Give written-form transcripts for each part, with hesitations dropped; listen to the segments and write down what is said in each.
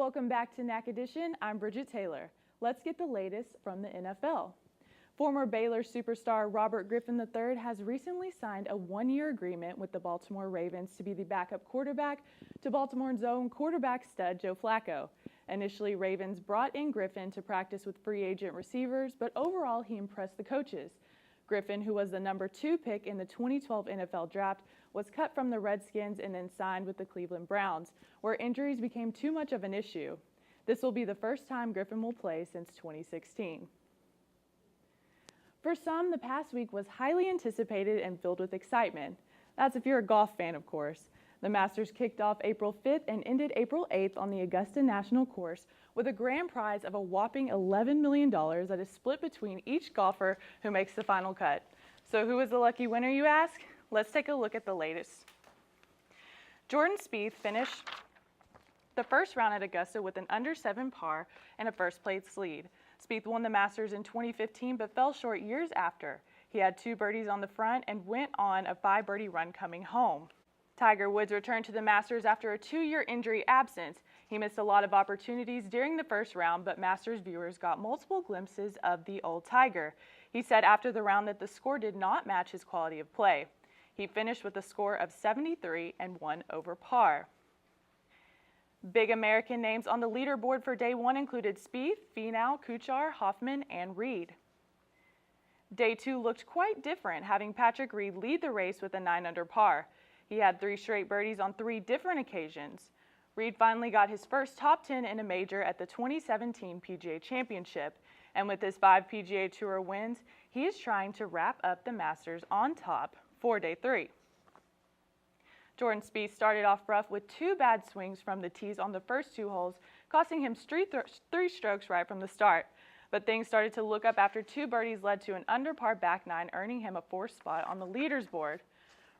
Welcome back to NAC Edition. I'm Bridgette Taylor. Let's get the latest from the NFL. Former Baylor superstar Robert Griffin III has recently signed a one-year agreement with the Baltimore Ravens to be the backup quarterback to Baltimore's own quarterback stud Joe Flacco. Initially, Ravens brought in Griffin to practice with free agent receivers, but overall he impressed the coaches. Griffin, who was the number 2 pick in the 2012 NFL Draft, was cut from the Redskins and then signed with the Cleveland Browns, where injuries became too much of an issue. This will be the first time Griffin will play since 2016. For some, the past week was highly anticipated and filled with excitement. That's if you're a golf fan, of course. The Masters kicked off April 5th and ended April 8th on the Augusta National Course with a grand prize of a whopping $11 million that is split between each golfer who makes the final cut. So who is the lucky winner, you ask? Let's take a look at the latest. Jordan Spieth finished the first round at Augusta with an under 7 par and a first-place lead. Spieth won the Masters in 2015 but fell short years after. He had 2 birdies on the front and went on a 5-birdie run coming home. Tiger Woods returned to the Masters after a 2-year injury absence. He missed a lot of opportunities during the first round, but Masters viewers got multiple glimpses of the old Tiger. He said after the round that the score did not match his quality of play. He finished with a score of 73 and 1 over par. Big American names on the leaderboard for day 1 included Spieth, Finau, Kuchar, Hoffman, and Reed. Day 2 looked quite different, having Patrick Reed lead the race with a 9 under par. He had 3 straight birdies on 3 different occasions. Reed finally got his first top 10 in a major at the 2017 PGA Championship, and with his 5 PGA Tour wins, he is trying to wrap up the Masters on top for day 3. Jordan Spieth started off rough with 2 bad swings from the tees on the first 2 holes, costing him 3 strokes right from the start. But things started to look up after 2 birdies led to an under par back 9, earning him a 4th spot on the leaders board.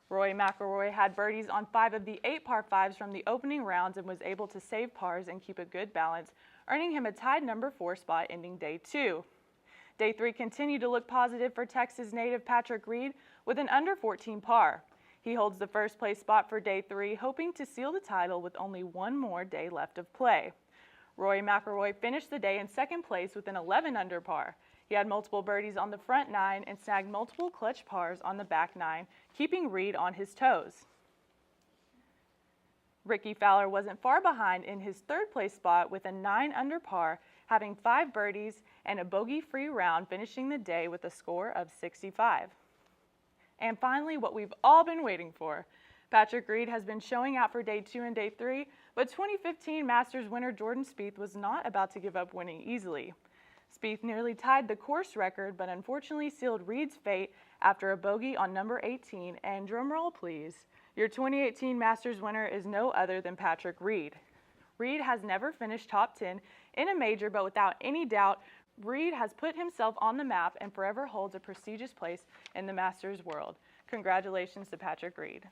Rory McIlroy had birdies on 5 of the 8 par 5s from the opening rounds and was able to save pars and keep a good balance, earning him a tied number 4 spot ending day 2. Day 3 continued to look positive for Texas native Patrick Reed with an under 14 par. He holds the first place spot for day 3, hoping to seal the title with only one more day left of play. Rory McIlroy finished the day in 2nd place with an 11 under par. He had multiple birdies on the front 9 and snagged multiple clutch pars on the back 9, keeping Reed on his toes. Ricky Fowler wasn't far behind in his 3rd place spot with a 9 under par, having 5 birdies and a bogey-free round, finishing the day with a score of 65. And finally, what we've all been waiting for. Patrick Reed has been showing out for day 2 and day 3, but 2015 Masters winner Jordan Spieth was not about to give up winning easily. Spieth nearly tied the course record, but unfortunately sealed Reed's fate after a bogey on number 18, and drumroll please, your 2018 Masters winner is no other than Patrick Reed. Reed has never finished top 10 in a major, but without any doubt, Reed has put himself on the map and forever holds a prestigious place in the Masters world. Congratulations to Patrick Reed.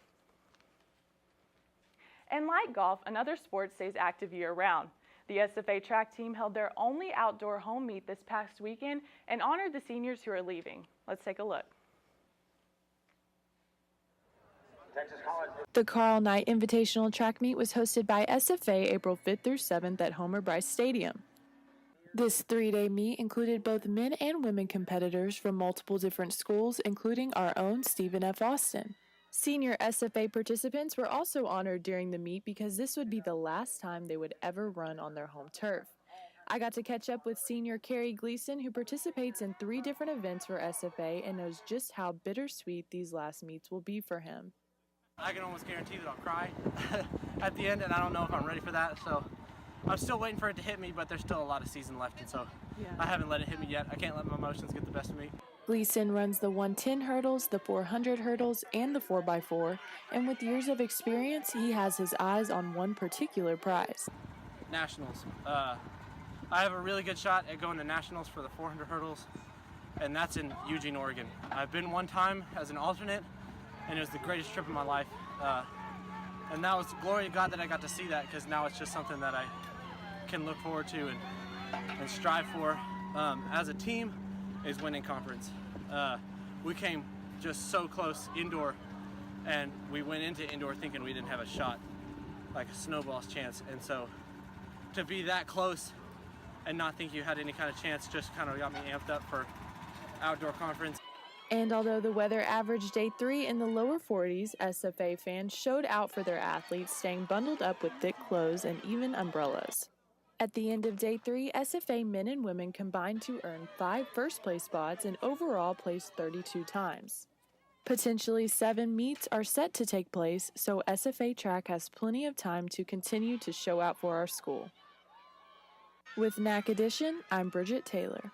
And like golf, another sport stays active year-round. The SFA track team held their only outdoor home meet this past weekend and honored the seniors who are leaving. Let's take a look. The Carl Knight Invitational Track Meet was hosted by SFA April 5th through 7th at Homer Bryce Stadium. This 3-day meet included both men and women competitors from multiple different schools, including our own Stephen F. Austin. Senior SFA participants were also honored during the meet because this would be the last time they would ever run on their home turf. I got to catch up with senior Carrie Gleason, who participates in 3 different events for SFA and knows just how bittersweet these last meets will be for him. I can almost guarantee that I'll cry at the end, and I don't know if I'm ready for that, so I'm still waiting for it to hit me, but there's still a lot of season left, and so I haven't let it hit me yet. I can't let my emotions get the best of me. Gleason runs the 110 hurdles, the 400 hurdles, and the 4x4, and with years of experience, he has his eyes on one particular prize. Nationals. I have a really good shot at going to Nationals for the 400 hurdles, and that's in Eugene, Oregon. I've been one time as an alternate, and it was the greatest trip of my life. And that was glory to God that I got to see that, because now it's just something that I can look forward to and strive for as a team is winning conference. We came just so close indoor, and we went into indoor thinking we didn't have a shot, like a snowball's chance. And so to be that close and not think you had any kind of chance just kind of got me amped up for outdoor conference. And although the weather averaged day 3 in the lower 40s, SFA fans showed out for their athletes, staying bundled up with thick clothes and even umbrellas. At the end of day 3, SFA men and women combined to earn 5 first-place spots and overall placed 32 times. Potentially 7 meets are set to take place, so SFA track has plenty of time to continue to show out for our school. With NAC Edition, I'm Bridgette Taylor.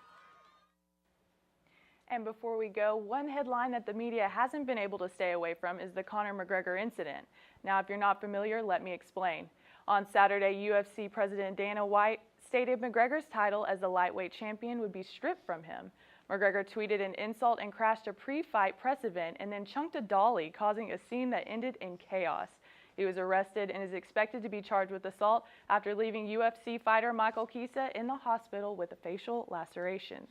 And before we go, one headline that the media hasn't been able to stay away from is the Conor McGregor incident. Now, if you're not familiar, let me explain. On Saturday, UFC President Dana White stated McGregor's title as the lightweight champion would be stripped from him. McGregor tweeted an insult and crashed a pre-fight press event and then chunked a dolly, causing a scene that ended in chaos. He was arrested and is expected to be charged with assault after leaving UFC fighter Michael Chiesa in the hospital with a facial laceration.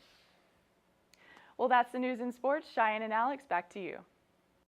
Well, that's the news in sports. Cheyenne and Alex, back to you.